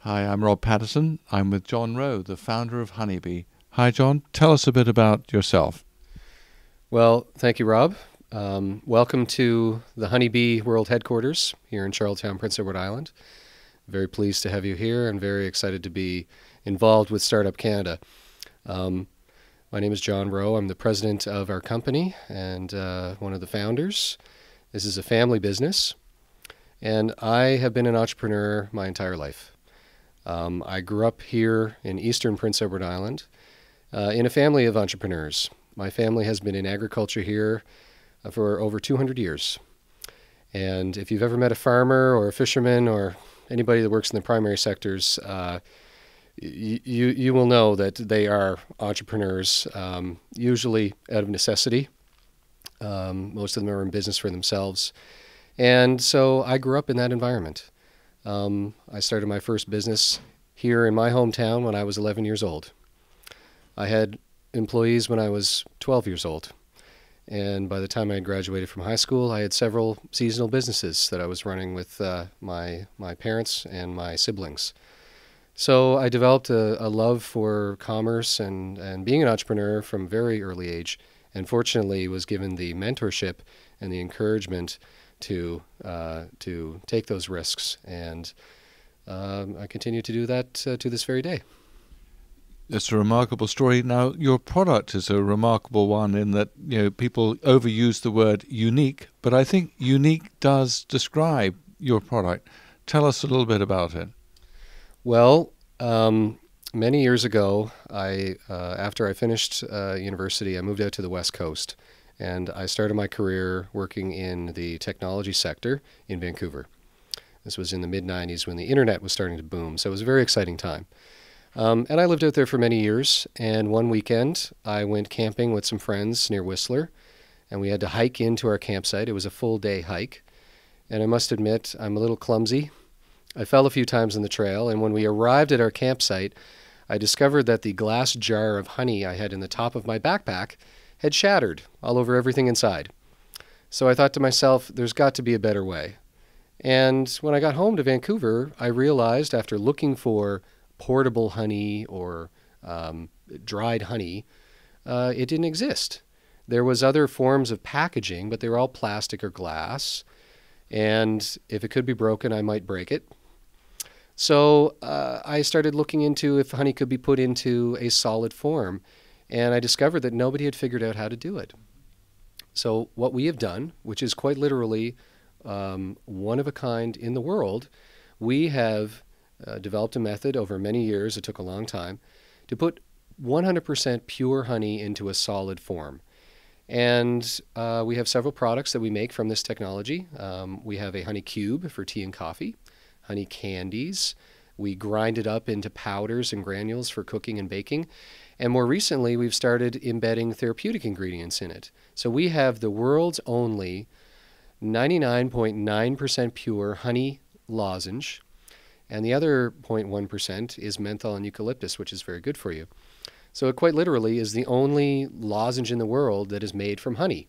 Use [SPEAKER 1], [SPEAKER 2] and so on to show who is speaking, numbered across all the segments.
[SPEAKER 1] Hi, I'm Rob Patterson. I'm with John Rowe, the founder of Honeybee. Hi, John. Tell us a bit about yourself.
[SPEAKER 2] Well, thank you, Rob. Welcome to the Honeybee World Headquarters here in Charlottetown, Prince Edward Island. Very pleased to have you here and very excited to be involved with Startup Canada. My name is John Rowe. I'm the president of our company and one of the founders. This is a family business, and I have been an entrepreneur my entire life. I grew up here in eastern Prince Edward Island in a family of entrepreneurs. My family has been in agriculture here for over 200 years. And if you've ever met a farmer or a fisherman or anybody that works in the primary sectors, you will know that they are entrepreneurs, usually out of necessity. Most of them are in business for themselves. And so I grew up in that environment. I started my first business here in my hometown when I was 11 years old. I had employees when I was 12 years old. And by the time I had graduated from high school, I had several seasonal businesses that I was running with my parents and my siblings. So I developed a love for commerce and being an entrepreneur from a very early age, and fortunately was given the mentorship and the encouragement to take those risks, and I continue to do that to this very day.
[SPEAKER 1] It's a remarkable story. Now, your product is a remarkable one in that people overuse the word unique, but I think unique does describe your product. Tell us a little bit about it.
[SPEAKER 2] Well, many years ago, after I finished university, I moved out to the West Coast. And I started my career working in the technology sector in Vancouver. This was in the mid-90s when the internet was starting to boom, so it was a very exciting time. And I lived out there for many years, and one weekend I went camping with some friends near Whistler, and we had to hike into our campsite. It was a full-day hike, and I must admit I'm a little clumsy. I fell a few times on the trail, and when we arrived at our campsite, I discovered that the glass jar of honey I had in the top of my backpack had shattered all over everything inside. So I thought to myself, there's got to be a better way. And when I got home to Vancouver, I realized after looking for portable honey or dried honey, it didn't exist. There was other forms of packaging, but they were all plastic or glass. And if it could be broken, I might break it. So I started looking into if honey could be put into a solid form. And I discovered that nobody had figured out how to do it. So what we have done, which is quite literally one of a kind in the world, we have developed a method over many years, it took a long time, to put 100% pure honey into a solid form. And we have several products that we make from this technology. We have a honey cube for tea and coffee, honey candies. We grind it up into powders and granules for cooking and baking. And more recently, we've started embedding therapeutic ingredients in it. So we have the world's only 99.9% pure honey lozenge, and the other 0.1% is menthol and eucalyptus, which is very good for you. So it quite literally is the only lozenge in the world that is made from honey.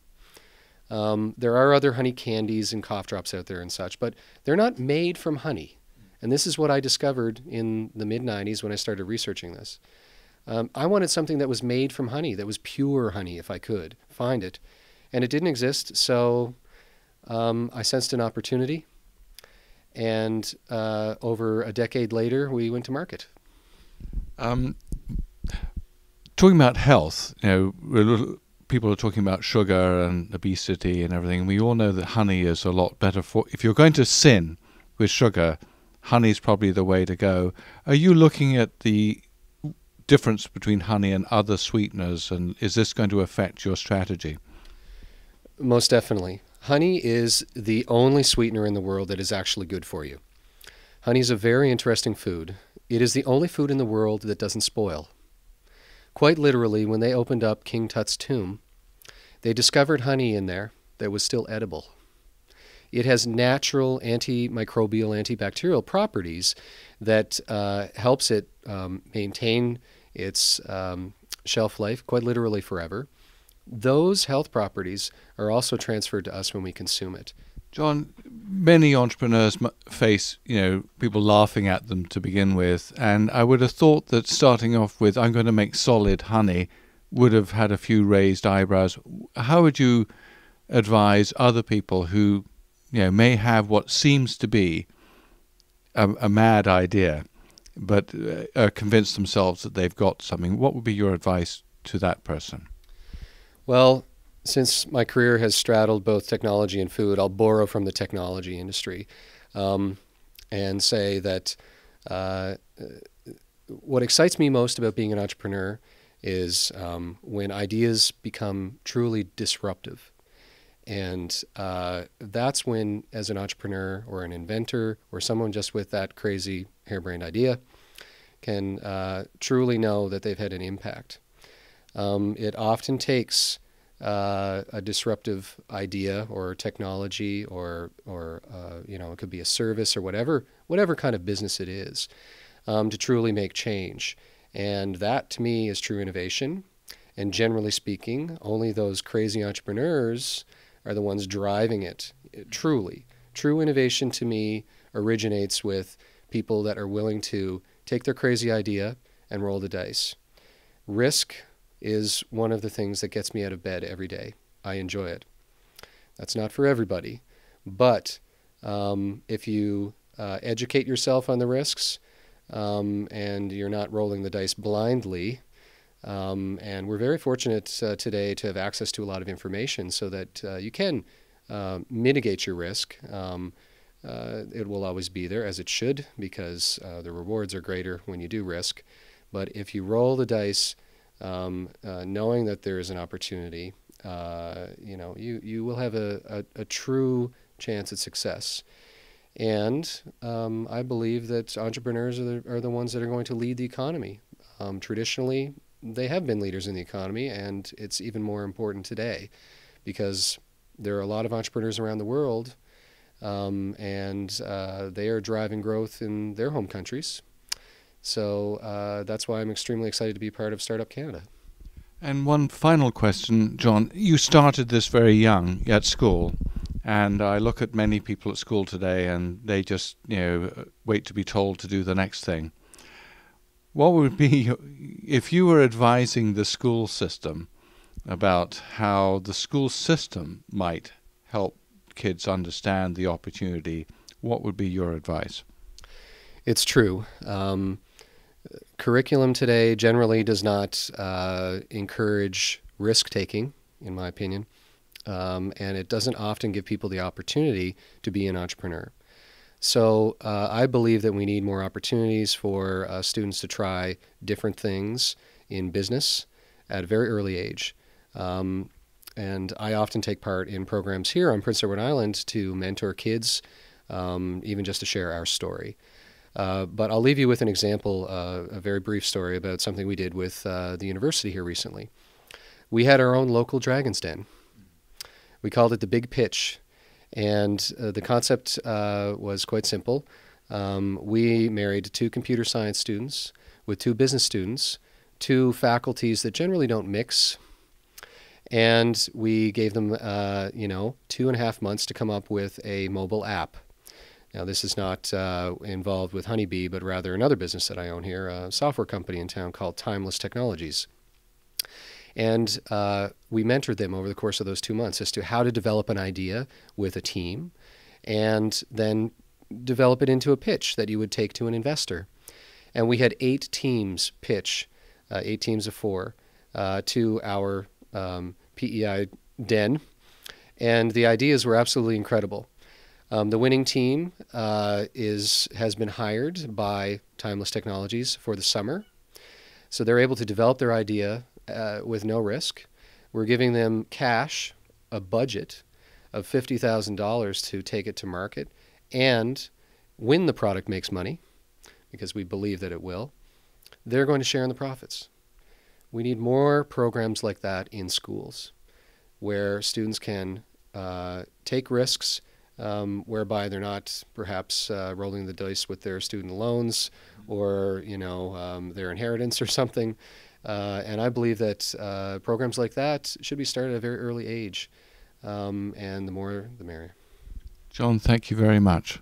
[SPEAKER 2] There are other honey candies and cough drops out there and such, but they're not made from honey. And this is what I discovered in the mid-90s when I started researching this. I wanted something that was made from honey, that was pure honey if I could find it. And it didn't exist, so I sensed an opportunity. And over a decade later, we went to market.
[SPEAKER 1] Talking about health, people are talking about sugar and obesity and everything. And we all know that honey is a lot better for, if you're going to sin with sugar, honey is probably the way to go. Are you looking at the difference between honey and other sweeteners, and is this going to affect your strategy?
[SPEAKER 2] Most definitely. Honey is the only sweetener in the world that is actually good for you. Honey is a very interesting food. It is the only food in the world that doesn't spoil. Quite literally, when they opened up King Tut's tomb, they discovered honey in there that was still edible. It has natural antimicrobial, antibacterial properties that helps it maintain its shelf life, quite literally forever. those health properties are also transferred to us when we consume it.
[SPEAKER 1] John, many entrepreneurs face, people laughing at them to begin with, and I would have thought that starting off with, I'm going to make solid honey, would have had a few raised eyebrows. How would you advise other people who, may have what seems to be a mad idea, but are convinced themselves that they've got something? What would be your advice to that person?
[SPEAKER 2] Well, since my career has straddled both technology and food, I'll borrow from the technology industry and say that what excites me most about being an entrepreneur is when ideas become truly disruptive. And that's when, as an entrepreneur or an inventor or someone just with that crazy harebrained idea, can truly know that they've had an impact. It often takes a disruptive idea or technology or it could be a service or whatever kind of business it is, to truly make change. And that, to me, is true innovation. And generally speaking, only those crazy entrepreneurs are the ones driving it. Truly. True innovation, to me, originates with people that are willing to take their crazy idea and roll the dice. Risk is one of the things that gets me out of bed every day. I enjoy it. That's not for everybody. But if you educate yourself on the risks, and you're not rolling the dice blindly, and we're very fortunate today to have access to a lot of information so that you can mitigate your risk. It will always be there, as it should, because the rewards are greater when you do risk. But if you roll the dice, knowing that there is an opportunity, you will have a true chance at success. And I believe that entrepreneurs are the ones that are going to lead the economy. Traditionally, they have been leaders in the economy, and it's even more important today because there are a lot of entrepreneurs around the world, and they are driving growth in their home countries. So that's why I'm extremely excited to be part of Startup Canada.
[SPEAKER 1] And one final question, John. You started this very young at school. And I look at many people at school today and they just, wait to be told to do the next thing. What would be, if you were advising the school system about how the school system might help kids understand the opportunity, what would be your advice?
[SPEAKER 2] It's true. Curriculum today generally does not encourage risk-taking, in my opinion. And it doesn't often give people the opportunity to be an entrepreneur. So I believe that we need more opportunities for students to try different things in business at a very early age. And I often take part in programs here on Prince Edward Island to mentor kids, even just to share our story. But I'll leave you with an example, a very brief story about something we did with the university here recently. We had our own local Dragon's Den. We called it the Big Pitch, and the concept was quite simple. We married 2 computer science students with 2 business students, 2 faculties that generally don't mix, and we gave them, 2.5 months to come up with a mobile app. Now, this is not involved with Honeybee, but rather another business that I own here, a software company in town called Timeless Technologies. And we mentored them over the course of those 2 months as to how to develop an idea with a team and then develop it into a pitch that you would take to an investor. And we had 8 teams pitch, 8 teams of 4, to our PEI den. And the ideas were absolutely incredible. The winning team has been hired by Timeless Technologies for the summer. So they're able to develop their idea with no risk. We're giving them cash, a budget of $50,000 to take it to market, and when the product makes money, because we believe that it will, they're going to share in the profits. We need more programs like that in schools where students can take risks, whereby they're not perhaps rolling the dice with their student loans or their inheritance or something. And I believe that programs like that should be started at a very early age, and the more the merrier.
[SPEAKER 1] John, thank you very much.